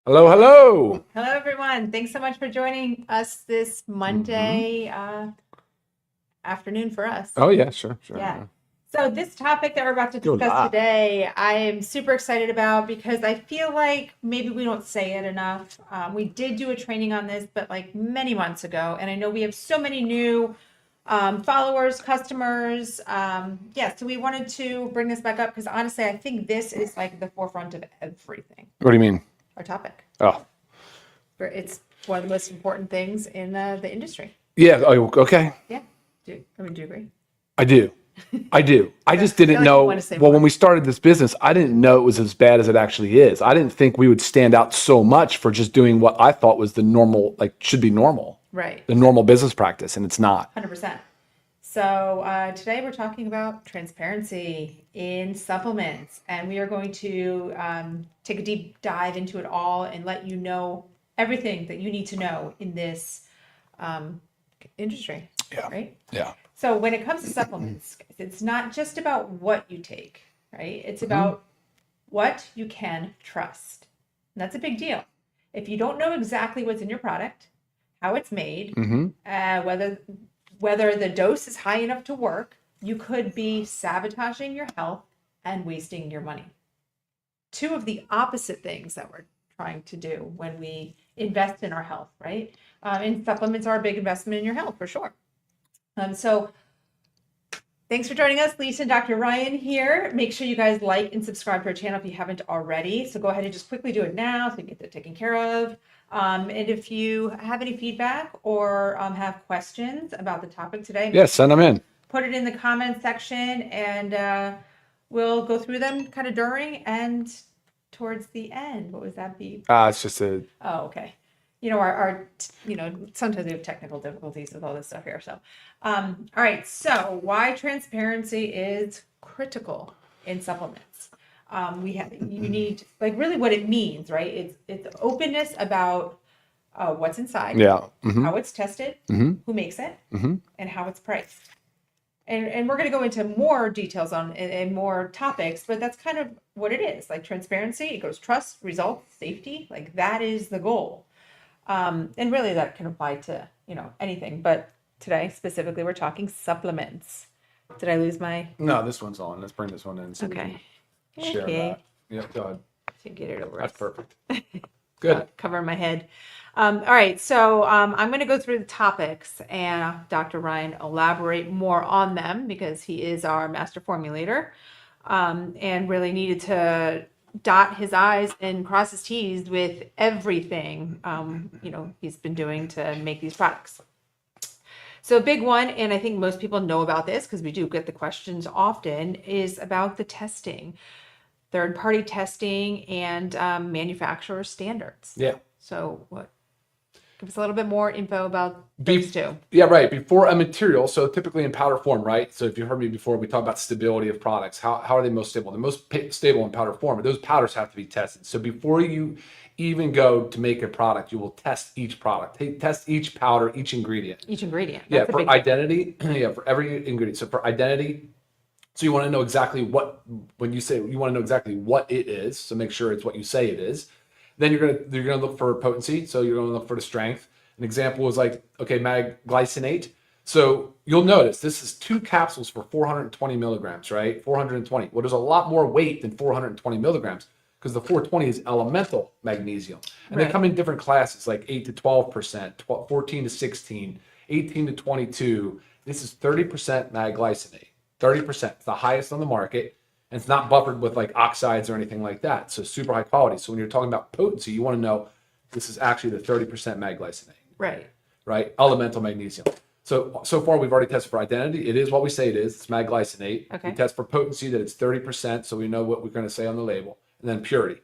Hello, hello. Hello, everyone. Thanks so much for joining us this Monday afternoon for us. Oh yeah, sure. Yeah. Yeah. So this topic that we're about to Go discuss live. today, I am super excited about because I feel like maybe we don't say it enough. We did do a training on this, but like many months ago, and I know we have so many new followers, customers. So we wanted to bring this back up because honestly, I think this is like the forefront of everything. What do you mean? Our topic. Oh, It's one of the most important things in the industry. yeah. Oh, okay. Yeah. Do you agree? I do. I do. I Yeah, just I feel didn't like you want know. to say Well, when more. we started this business, I didn't know it was as bad as it actually is. I didn't think we would stand out so much for just doing what I thought was the normal, like should be normal, Right. the normal business practice, and it's not. 100%. So today we're talking about transparency in supplements, and we are going to take a deep dive into it all and let you know everything that you need to know in this um, industry. Yeah. Right. Yeah. So when it comes to supplements, it's not just about what you take, right? It's about what you can trust. And that's a big deal. If you don't know exactly what's in your product, how it's made, Mm-hmm. whether the dose is high enough to work, you could be sabotaging your health and wasting your money. Two of the opposite things that we're trying to do when we invest in our health, right? And supplements are a big investment in your health for sure. So thanks for joining us. Lisa and Dr. Ryan here. Make sure you guys like and subscribe to our channel if you haven't already. So go ahead and just quickly do it now so you can get that taken care of. And if you have any feedback or have questions about the topic today, Yeah. Send them in. put it in the comment section and we'll go through them kind of during and towards the end. What was that beep? It's just a. Oh, okay. Sometimes we have technical difficulties with all this stuff here. So, all right. So why transparency is critical in supplements. You need like really what it means, right? It's openness about what's inside, Yeah. Mm-hmm. how it's tested, Mm-hmm. who makes it, Mm-hmm. and how it's priced. And we're going to go into more details on and more topics, but that's kind of what it is. Like transparency, it goes trust, results, safety. Like that is the goal. And really that can apply to, anything. But today specifically, we're talking supplements. Did I lose my? No, this one's on. Let's bring this one in. So we Okay. can share Okay. that. Yeah. Go ahead. To get it over. That's perfect. Good. Cover my head. All right, so I'm going to go through the topics and Dr. Ryan elaborate more on them because he is our master formulator and really needed to dot his I's and cross his T's with everything, he's been doing to make these products. So a big one, and I think most people know about this because we do get the questions often, is about the testing. Third-party testing and manufacturer standards. Yeah. So give us a little bit more info about those two. Yeah, right. Before a material, so typically in powder form, right? So if you heard me before, we talk about stability of products. How are they most stable? They're most stable in powder form, but those powders have to be tested. So before you even go to make a product, you will test each product. Test each powder, each ingredient. Each ingredient. Yeah, That's a for big identity. Yeah, for every ingredient. So for identity, so you want to know exactly when you say you want to know exactly what it is. So make sure it's what you say it is. Then you're gonna look for potency. So you're gonna look for the strength. An example is like, okay, mag glycinate. So you'll notice this is 2 capsules for 420 milligrams, right? 420. Well, there's a lot more weight than 420 milligrams because the 420 is elemental magnesium. And they come in different classes, like 8 to 12%, 14 to 16, 18 to 22. This is 30% mag glycinate. 30%. It's the highest on the market. And it's not buffered with like oxides or anything like that. So super high quality. So when you're talking about potency, you want to know this is actually the 30% mag glycinate. Right? Elemental magnesium. So far we've already tested for identity. It is what we say it is. It's mag glycinate. Okay. We test for potency that it's 30%, so we know what we're going to say on the label. And then purity.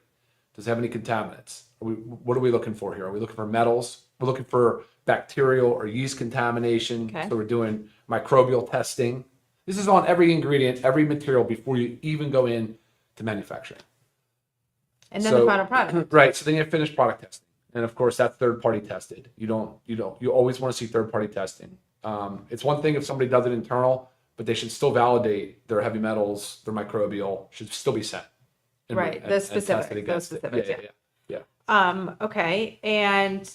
Does it have any contaminants? What are we looking for here? Are we looking for metals? We're looking for bacterial or yeast contamination. Okay. So we're doing microbial testing. This is on every ingredient, every material before you even go in to manufacturing. And then the final product. Right. So then you have finished product testing. And of course that's third party tested. You always want to see third party testing. It's one thing if somebody does it internal, but they should still validate their heavy metals, their microbial should still be sent. Right. The specifics. Those specifics. Yeah. Okay. And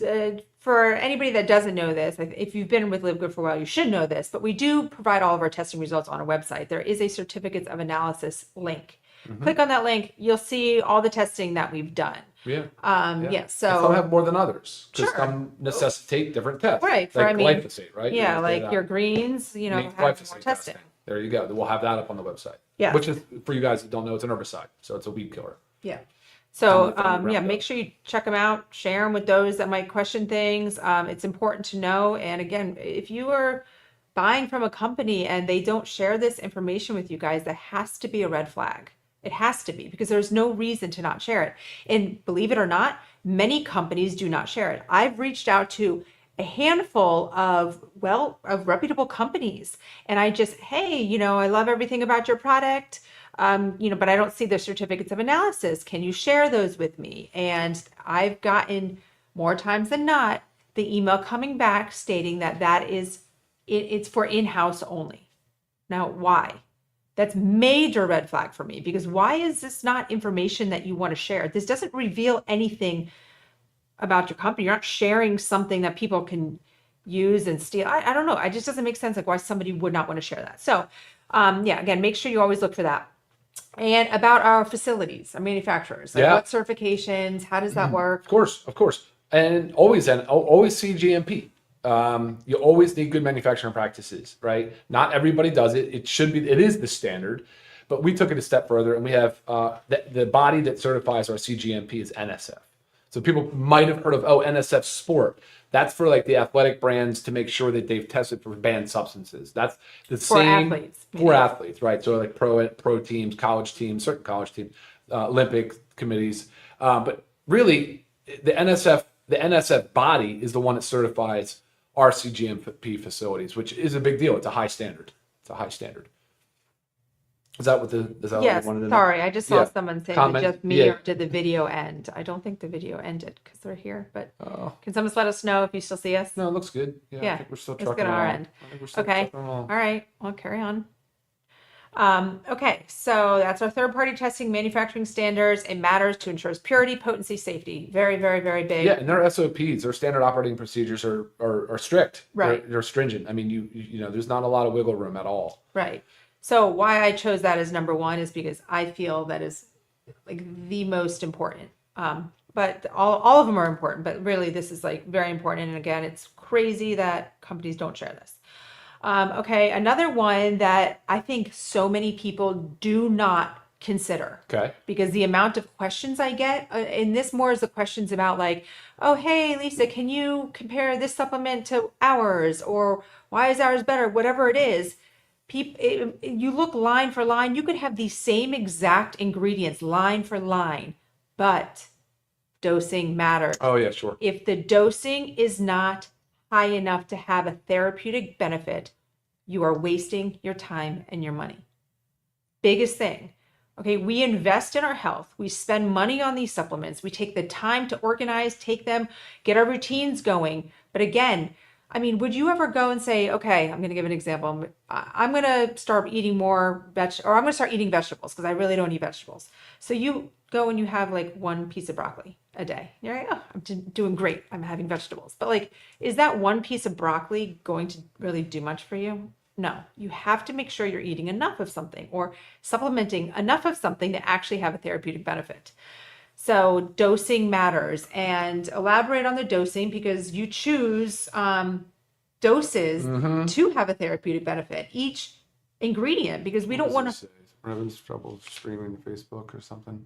for anybody that doesn't know this, if you've been with Live Good for a while, you should know this, but we do provide all of our testing results on our website. There is a certificates of analysis link. Click on that link, you'll see all the testing that we've done. Yeah. Yeah. And some So, have more than others because sure. some necessitate different tests. Right. For, Like I mean, glyphosate, right? yeah, You're gonna say like that. your greens, You have need more glyphosate testing. There you go. We'll have that up on the website. Yeah. Which is, for you guys that don't know, it's an herbicide. So it's a weed killer. Yeah. So, Common thing around make sure you check them out, share them with those that might question things. It's important to know. And again, if you are buying from a company and they don't share this information with you guys, that has to be a red flag. It has to be, because there's no reason to not share it. And believe it or not, many companies do not share it. I've reached out to a handful of reputable companies, and I just, hey, I love everything about your product. But I don't see the certificates of analysis. Can you share those with me? And I've gotten, more times than not, the email coming back stating that it's for in-house only. Now, why? That's major red flag for me, because why is this not information that you want to share? This doesn't reveal anything about your company. You're not sharing something that people can use and steal. I don't know. It just doesn't make sense, like why somebody would not want to share that. So, again, make sure you always look for that. And about our facilities, our manufacturers, like what certifications, how does that work? Of course. And always see GMP. You always need good manufacturing practices, right? Not everybody does it. It is the standard, but we took it a step further, and we have the body that certifies our CGMP is NSF. So people might have heard of NSF Sport. That's for like the athletic brands to make sure that they've tested for banned substances. That's the same athletes, for athletes, right? So like pro teams, college teams, certain college teams, Olympic committees. But really, the NSF body is the one that certifies our CGMP facilities, which is a big deal. It's a high standard. Is that what Yes, you wanted to know? sorry, I just saw Yeah. someone saying Comment. that just me, Yeah. or did the video end? I don't think the video ended because they're here, but Oh. can someone just let us know if you still see us? No, it looks good. Yeah, I Yeah, think we're still looks trucking good on our along. end. I think we're still Okay, trucking along. all right, well, carry on. Okay, so that's our third-party testing, manufacturing standards. It matters to ensure purity, potency, safety. Very, very, very big. Yeah, and their SOPs, their standard operating procedures are strict. Right. They're stringent. I mean, there's not a lot of wiggle room at all. Right. So why I chose that as number one is because I feel that is like the most important. But all of them are important, but really this is like very important. And again, it's crazy that companies don't share this. Okay, another one that I think so many people do not consider. Okay. Because the amount of questions I get, and this more is the questions about like, oh, hey, Lisa, can you compare this supplement to ours? Or why is ours better? Whatever it is. You look line for line, you could have the same exact ingredients line for line, but dosing matters. Oh yeah, sure. If the dosing is not high enough to have a therapeutic benefit, you are wasting your time and your money. Biggest thing. Okay, we invest in our health. We spend money on these supplements. We take the time to organize, take them, get our routines going. But again, I mean, would you ever go and say, okay, I'm going to give an example. I'm going to start eating more or I'm going to start eating vegetables because I really don't eat vegetables. So you go and you have like one piece of broccoli a day. You're like, oh, I'm doing great. I'm having vegetables. But like, is that one piece of broccoli going to really do much for you? No, you have to make sure you're eating enough of something or supplementing enough of something to actually have a therapeutic benefit. So dosing matters, and elaborate on the dosing because you choose doses to have a therapeutic benefit. Each ingredient, because we don't want to. We're having trouble streaming to Facebook or something.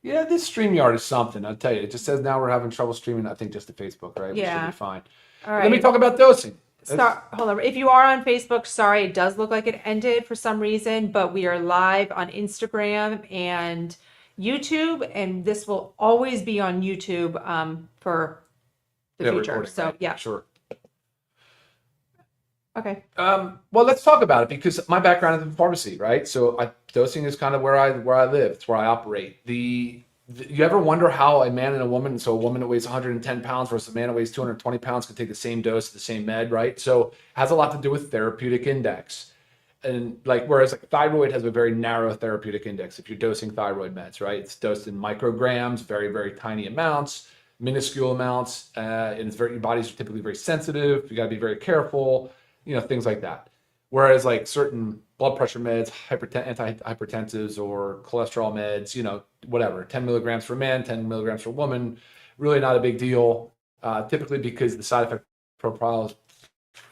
Yeah, this StreamYard is something. I'll tell you. It just says now we're having trouble streaming. I think just to Facebook, right? Yeah. We should be fine. All right. Let me talk about dosing. Hold on. If you are on Facebook, sorry, it does look like it ended for some reason, but we are live on Instagram and YouTube, and this will always be on YouTube for the future. Recording, So right? yeah. Sure. Okay. Well, let's talk about it because my background is in pharmacy, right? So dosing is kind of where I live. It's where I operate. You ever wonder how a man and a woman, so a woman that weighs 110 pounds versus a man that weighs 220 pounds can take the same dose of the same med, right? So it has a lot to do with therapeutic index. And like, whereas like thyroid has a very narrow therapeutic index. If you're dosing thyroid meds, right, it's dosed in micrograms, very, very tiny amounts, minuscule amounts, and it's very, your body's typically very sensitive. You got to be very careful, things like that. Whereas like certain blood pressure meds, antihypertensives, or cholesterol meds, whatever, 10 milligrams for men, 10 milligrams for women, really not a big deal. Typically because the side effect profile is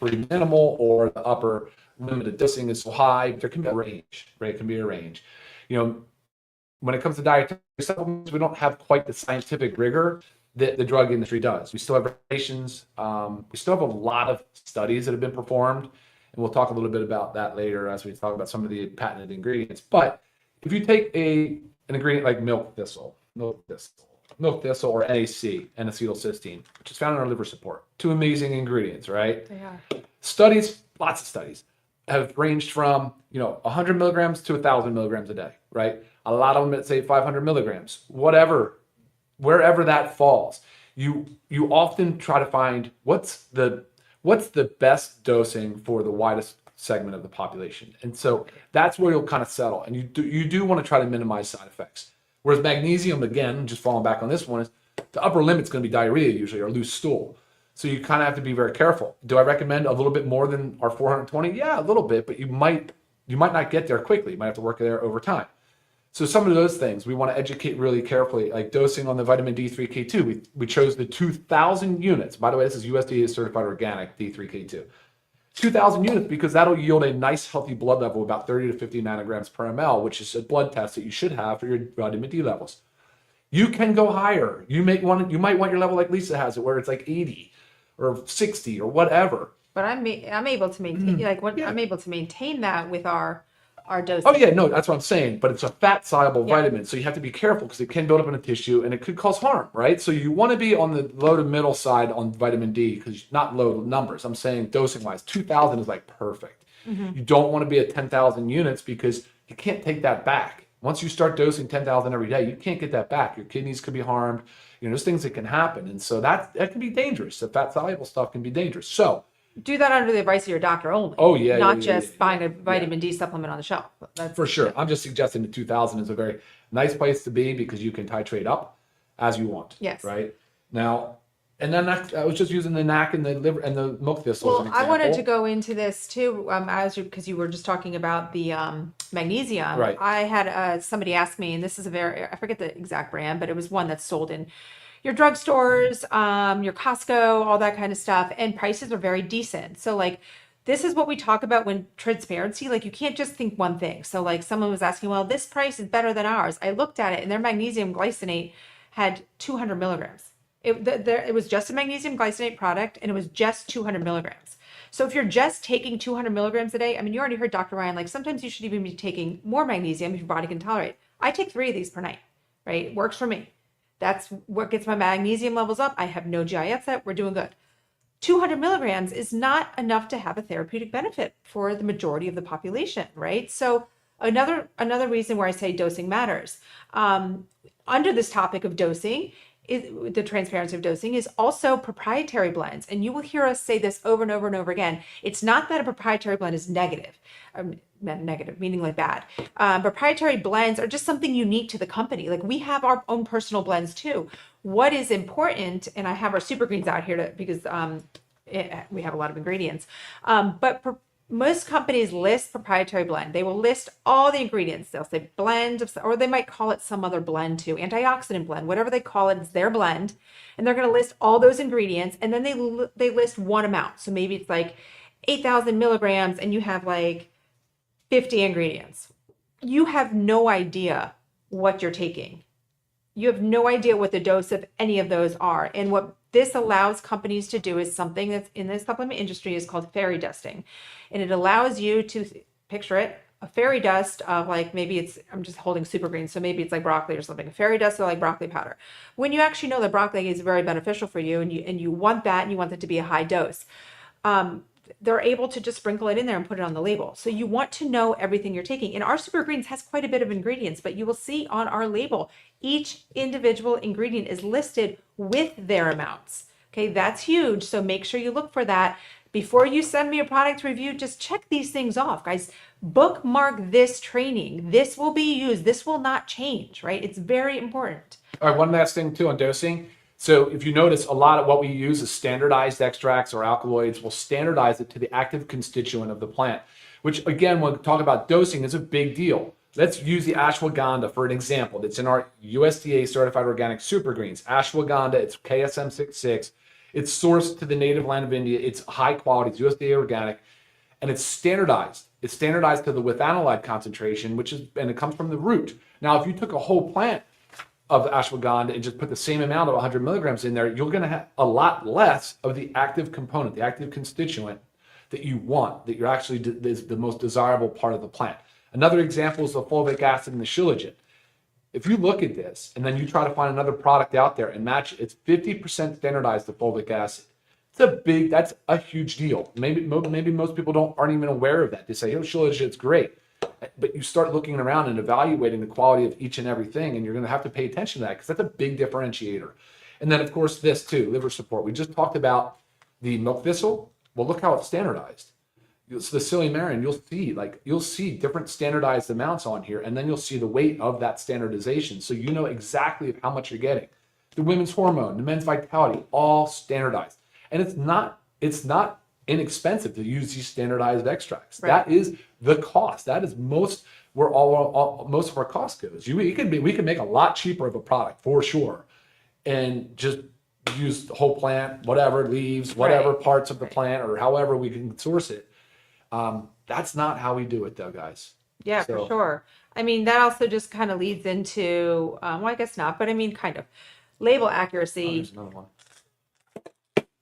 pretty minimal, or the upper limit of dosing is so high. There can be a range, right? It can be a range. When it comes to dietary supplements, we don't have quite the scientific rigor that the drug industry does. We still have regulations. We still have a lot of studies that have been performed, and we'll talk a little bit about that later as we talk about some of the patented ingredients. But if you take an ingredient like milk thistle, or NAC, N-acetylcysteine, which is found in our liver support, two amazing ingredients, right? They are. Studies, lots of studies, have ranged from 100 milligrams to 1,000 milligrams a day, right? A lot of them that say 500 milligrams, wherever that falls. You often try to find what's the best dosing for the widest segment of the population, and so that's where you'll kind of settle. And you do want to try to minimize side effects. Whereas magnesium, again, just falling back on this one, is the upper limit's going to be diarrhea usually, or loose stool. So you kind of have to be very careful. Do I recommend a little bit more than our 420? Yeah, a little bit, but you might not get there quickly. You might have to work there over time. So some of those things we want to educate really carefully, like dosing on the vitamin D3K2. We chose the 2,000 units. By the way, this is USDA certified organic D3K2. 2,000 units because that'll yield a nice healthy blood level, about 30 to 50 nanograms per ml, which is a blood test that you should have for your vitamin D levels. You can go higher. You might want your level like Lisa has it, where it's like 80 or 60 or whatever. But I'm able to maintain I'm able to maintain that with our dosage. Oh yeah, no, that's what I'm saying. But it's a fat soluble Yeah. vitamin, so you have to be careful because it can build up in a tissue and it could cause harm, right? So you want to be on the low to middle side on vitamin D, because not low numbers. I'm saying dosing wise, 2,000 is like perfect. You don't want to be at 10,000 units because you can't take that back. Once you start dosing 10,000 every day, you can't get that back. Your kidneys could be harmed. There's things that can happen, and so that can be dangerous. The fat soluble stuff can be dangerous. So Do that under the advice of your doctor only. Oh, yeah, not yeah, just yeah, buying a vitamin D supplement on the shelf. That's for sure, I'm just suggesting the 2,000 is a very nice place to be because you can titrate up as you want. Yes. Right now, and then I was just using the NAC and the liver and the milk thistle as an Well, I wanted to example. go into this too, because you were just talking about the magnesium. Right. I had somebody ask me, and this is I forget the exact brand, but it was one that's sold in your drugstores, your Costco, all that kind of stuff, and prices are very decent. So like, this is what we talk about when transparency, like you can't just think one thing. So like someone was asking, well, this price is better than ours. I looked at it and their magnesium glycinate had 200 milligrams. It was just a magnesium glycinate product and it was just 200 milligrams. So if you're just taking 200 milligrams a day, I mean, you already heard Dr. Ryan, like sometimes you should even be taking more magnesium if your body can tolerate. I take 3 of these per night, right? It works for me. That's what gets my magnesium levels up. I have no GI upset. We're doing good. 200 milligrams is not enough to have a therapeutic benefit for the majority of the population, right? So another reason where I say dosing matters. Under this topic of dosing, the transparency of dosing is also proprietary blends. And you will hear us say this over and over and over again. It's not that a proprietary blend is negative. Negative, meaning like bad. Proprietary blends are just something unique to the company. Like we have our own personal blends too. What is important, and I have our super greens out here because we have a lot of ingredients. Most companies list proprietary blend. They will list all the ingredients. They'll say blend, or they might call it some other blend too, antioxidant blend, whatever they call it, it's their blend. And they're going to list all those ingredients, and then they list one amount. So maybe it's like 8,000 milligrams, and you have like 50 ingredients. You have no idea what you're taking. You have no idea what the dose of any of those are. And what this allows companies to do is something that's in the supplement industry is called fairy dusting. And it allows you to picture it, a fairy dust of like, maybe I'm just holding super green. So maybe it's like broccoli or something, a fairy dust of like broccoli powder. When you actually know that broccoli is very beneficial for you and you want that and you want it to be a high dose. They're able to just sprinkle it in there and put it on the label. So you want to know everything you're taking. And our super greens has quite a bit of ingredients, but you will see on our label, each individual ingredient is listed with their amounts. Okay, that's huge. So make sure you look for that. Before you send me a product review, just check these things off, guys. Bookmark this training. This will be used. This will not change, right? It's very important. All right, one last thing too on dosing. So if you notice, a lot of what we use is standardized extracts or alkaloids. We'll standardize it to the active constituent of the plant, which again, when we talk about dosing, is a big deal. Let's use the ashwagandha for an example. That's in our USDA certified organic super greens. Ashwagandha, it's KSM 66. It's sourced to the native land of India. It's high quality, it's USDA organic, and it's standardized. It's standardized to the withanolide concentration, and it comes from the root. Now, if you took a whole plant of ashwagandha and just put the same amount of 100 milligrams in there, you're going to have a lot less of the active component, the active constituent that you want, that you're actually is the most desirable part of the plant. Another example is the fulvic acid and the shilajit. If you look at this and then you try to find another product out there and match it, it's 50% standardized the fulvic acid. That's a huge deal. Maybe most people aren't even aware of that. They say, oh, shilajit's great. But you start looking around and evaluating the quality of each and everything, and you're going to have to pay attention to that because that's a big differentiator. And then, of course, this too, liver support. We just talked about the milk thistle. Well, look how it's standardized. So the silymarin, you'll see different standardized amounts on here, and then you'll see the weight of that standardization, so you know exactly how much you're getting. The women's hormone, the men's vitality, all standardized, and it's not inexpensive to use these standardized extracts. Right. That is the cost. That is most of our cost goes. We can make a lot cheaper of a product for sure, and just use the whole plant, whatever leaves, whatever parts of the plant, or however we can source it. That's not how we do it though, guys. Yeah, for sure. I mean, that also just kind of leads into, well, I guess not, but I mean, kind of label accuracy. There's another one.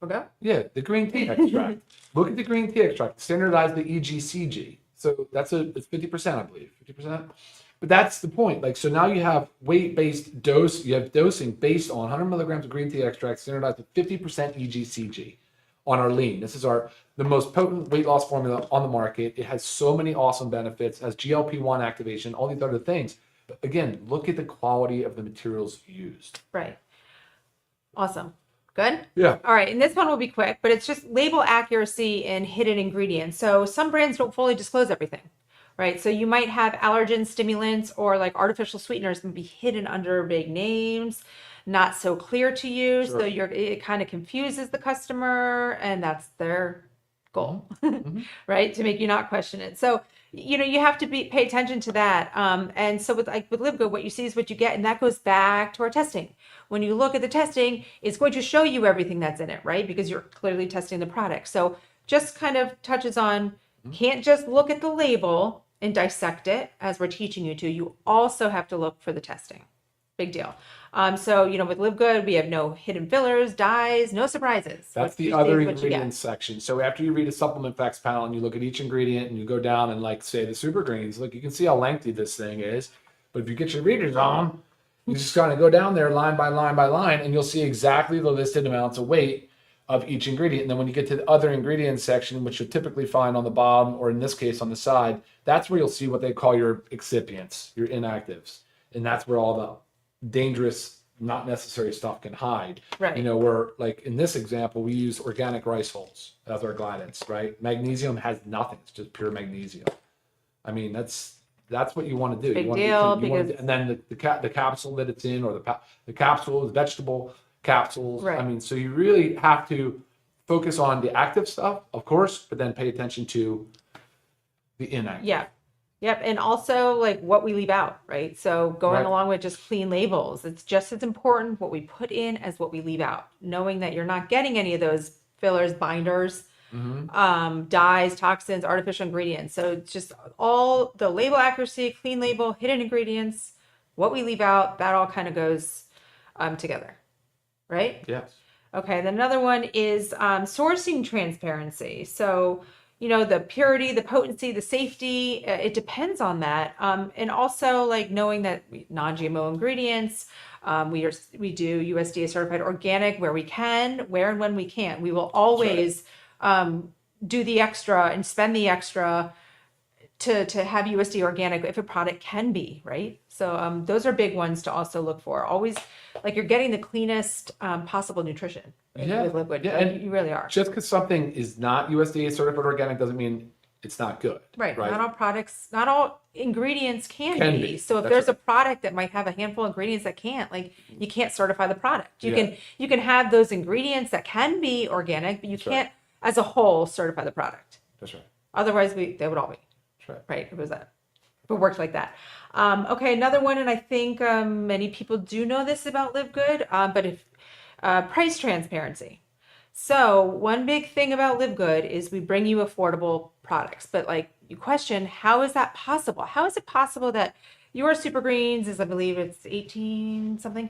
Okay. Yeah, the green tea extract. Look at the green tea extract. Standardize the EGCG. So it's 50%, I believe, 50%. But that's the point. Like, so now you have weight-based dose. You have dosing based on 100 milligrams of green tea extract, standardized with 50% EGCG on our lean. This is the most potent weight loss formula on the market. It has so many awesome benefits, has GLP-1 activation, all these other things. But again, look at the quality of the materials used. Right. Awesome. Good? Yeah. All right. And this one will be quick, but it's just label accuracy and hidden ingredients. So some brands don't fully disclose everything, right? So you might have allergen stimulants or like artificial sweeteners can be hidden under big names, not so clear to you. Sure. So it kind of confuses the customer, and that's their goal, right? To make you not question it. So, you have to pay attention to that. And so with Live Good, what you see is what you get. And that goes back to our testing. When you look at the testing, it's going to show you everything that's in it, right? Because you're clearly testing the product. So just kind of touches on, can't just look at the label and dissect it as we're teaching you to. You also have to look for the testing. Big deal. So, with Live Good, we have no hidden fillers, dyes, no surprises. That's the other ingredients section. So after you read a supplement facts panel and you look at each ingredient and you go down and like say the super greens, look, you can see how lengthy this thing is. But if you get your readers on, you just kind of go down there line by line by line, and you'll see exactly the listed amounts of weight of each ingredient. And then when you get to the other ingredients section, which you'll typically find on the bottom, or in this case on the side, that's where you'll see what they call your excipients, your inactives. And that's where all the dangerous, not necessary stuff can hide. Right. Where like in this example, we use organic rice hulls as our guidance, right? Magnesium has nothing. It's just pure magnesium. I mean, that's what you want to do. Big you want deal. and then the capsule that it's in, or the capsule is vegetable capsules. Right. I mean, so you really have to focus on the active stuff, of course, but then pay attention to the inactive. Yeah. Yep. And also like what we leave out, right? So going along with just clean labels, it's just as important what we put in as what we leave out, knowing that you're not getting any of those fillers, binders, dyes, toxins, artificial ingredients. So it's just all the label accuracy, clean label, hidden ingredients, what we leave out, that all kind of goes together, right? Yes. Okay. Then another one is sourcing transparency. So the purity, the potency, the safety, it depends on that. And also like knowing that non-GMO ingredients, we do USDA certified organic where we can, where and when we can. We will always do the extra and spend the extra to have USDA organic if a product can be, right? So those are big ones to also look for. Always like you're getting the cleanest possible nutrition. Yeah, with liquid. yeah, Like, and you really are. just because something is not USDA certified organic doesn't mean it's not good. Right. Right. Not all products, not all ingredients can Can be. be. So if That's there's a right. product that might have a handful of ingredients that can't, like, you can't certify the product. Yeah. You can have those ingredients that can be organic, but you That's right. can't as a whole certify the product. That's right. Otherwise they would all be. That's right. Right. It was that. It worked like that. Okay, another one, and I think many people do know this about Live Good, but if price transparency. So one big thing about Live Good is we bring you affordable products, but like you question, how is that possible? How is it possible that your Super Greens is, I believe it's 18 something,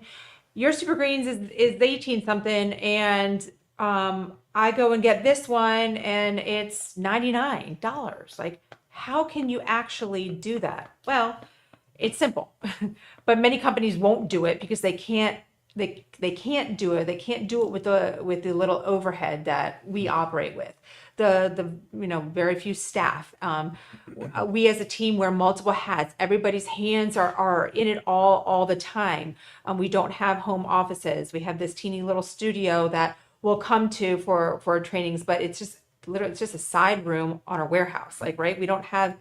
your Super Greens is 18 something, and I go and get this one and it's $99. Like, how can you actually do that? Well, it's simple, but many companies won't do it because they can't. They can't do it. They can't do it with the little overhead that we operate with. The very few staff. We as a team wear multiple hats. Everybody's hands are in it all the time. We don't have home offices. We have this teeny little studio that we'll come to for trainings, but it's just literally it's just a side room on our warehouse. Like, right, we don't have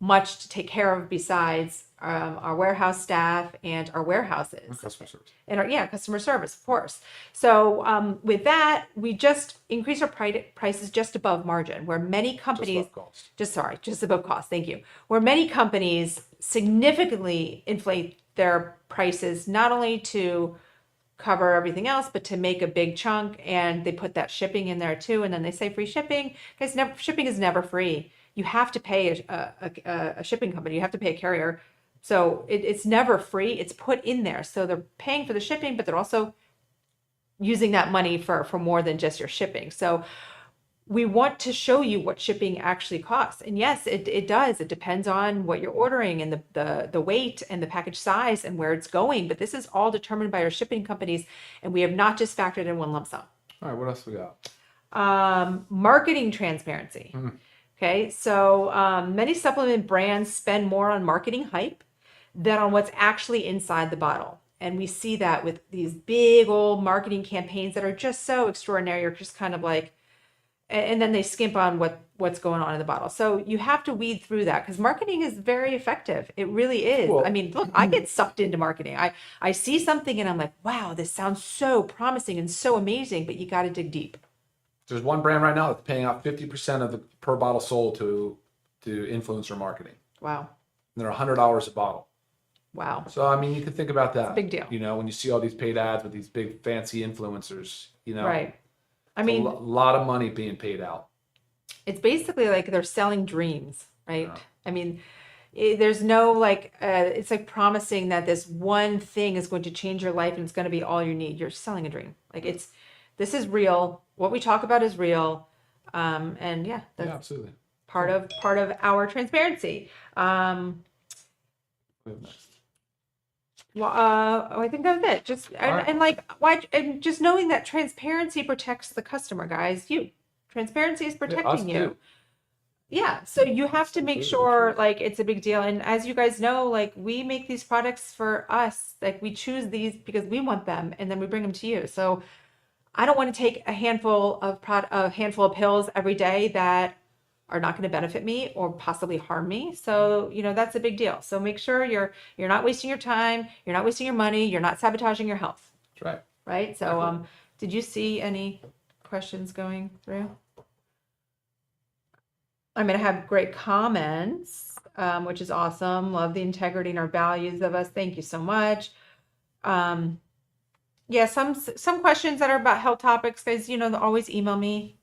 much to take care of besides our warehouse staff and our warehouses Customer service. and our customer service, of course. So with that, we just increase our prices just above margin, where many companies just above cost. Thank you. Where many companies significantly inflate their prices, not only to cover everything else, but to make a big chunk, and they put that shipping in there too, and then they say free shipping. Guys, shipping is never free. You have to pay a shipping company. You have to pay a carrier. So it's never free. It's put in there. So they're paying for the shipping, but they're also using that money for more than just your shipping. So we want to show you what shipping actually costs. And yes, it does. It depends on what you're ordering and the weight and the package size and where it's going. But this is all determined by our shipping companies. And we have not just factored in one lump sum. All right, what else we got? Marketing transparency. Okay, so many supplement brands spend more on marketing hype than on what's actually inside the bottle. And we see that with these big old marketing campaigns that are just so extraordinary. You're just kind of like, and then they skimp on what's going on in the bottle. So you have to weed through that because marketing is very effective. It really is. Well, I mean, look, I get sucked into marketing. I see something and I'm like, wow, this sounds so promising and so amazing, but you got to dig deep. There's one brand right now that's paying out 50% of the per bottle sold to influencer marketing. Wow. And they're $100 a bottle. Wow. So I mean, you can think about that. It's a big deal. You know, when you see all these paid ads with these big fancy influencers, you know, Right. I it's mean, a lot of money being paid out. it's basically like they're selling dreams, right? Yeah. I mean, there's no like, it's like promising that this one thing is going to change your life and it's going to be all you need. You're selling a dream. Like this is real. What we talk about is real. And yeah, that's Absolutely. part of our transparency. We have next. Well, I think that's it. Just right. and like why and just knowing that transparency protects the customer, guys. Transparency is Us protecting you. too. Yeah, so you have to make Absolutely. sure like it's a big deal. And as you guys know, like we make these products for us. Like we choose these because we want them, and then we bring them to you. So I don't want to take a handful of pills every day that are not going to benefit me or possibly harm me. So, that's a big deal. So make sure you're not wasting your time, you're not wasting your money, you're not sabotaging your health. That's right. Right? So, did you see any questions going through? I'm going to have great comments, which is awesome. Love the integrity and our values of us. Thank you so much. Yeah, some questions that are about health topics, guys, always email me.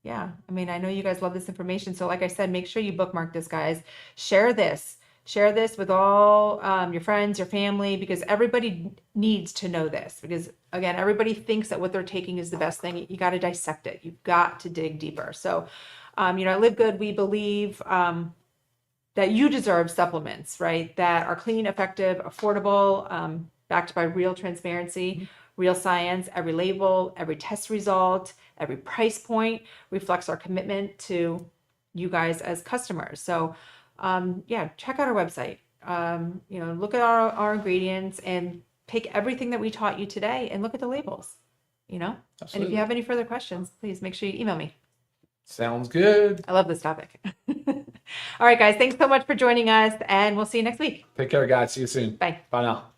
Yeah, I mean, I know you guys love this information. So like I said, make sure you bookmark this, guys. Share this with all your friends, your family, because everybody needs to know this. Because again, everybody thinks that what they're taking is the best thing. You got to dissect it. You've got to dig deeper. So, at Live Good, we believe that you deserve supplements, right? That are clean, effective, affordable, backed by real transparency, real science. Every label, every test result, every price point reflects our commitment to you guys as customers. So, check out our website. Look at our ingredients and take everything that we taught you today and look at the labels, you know? And if Absolutely. you have any further questions, please make sure you email me. Sounds good. I love this topic. All right, guys, thanks so much for joining us, and we'll see you next week. Take care, guys. See you soon. Bye. Bye now.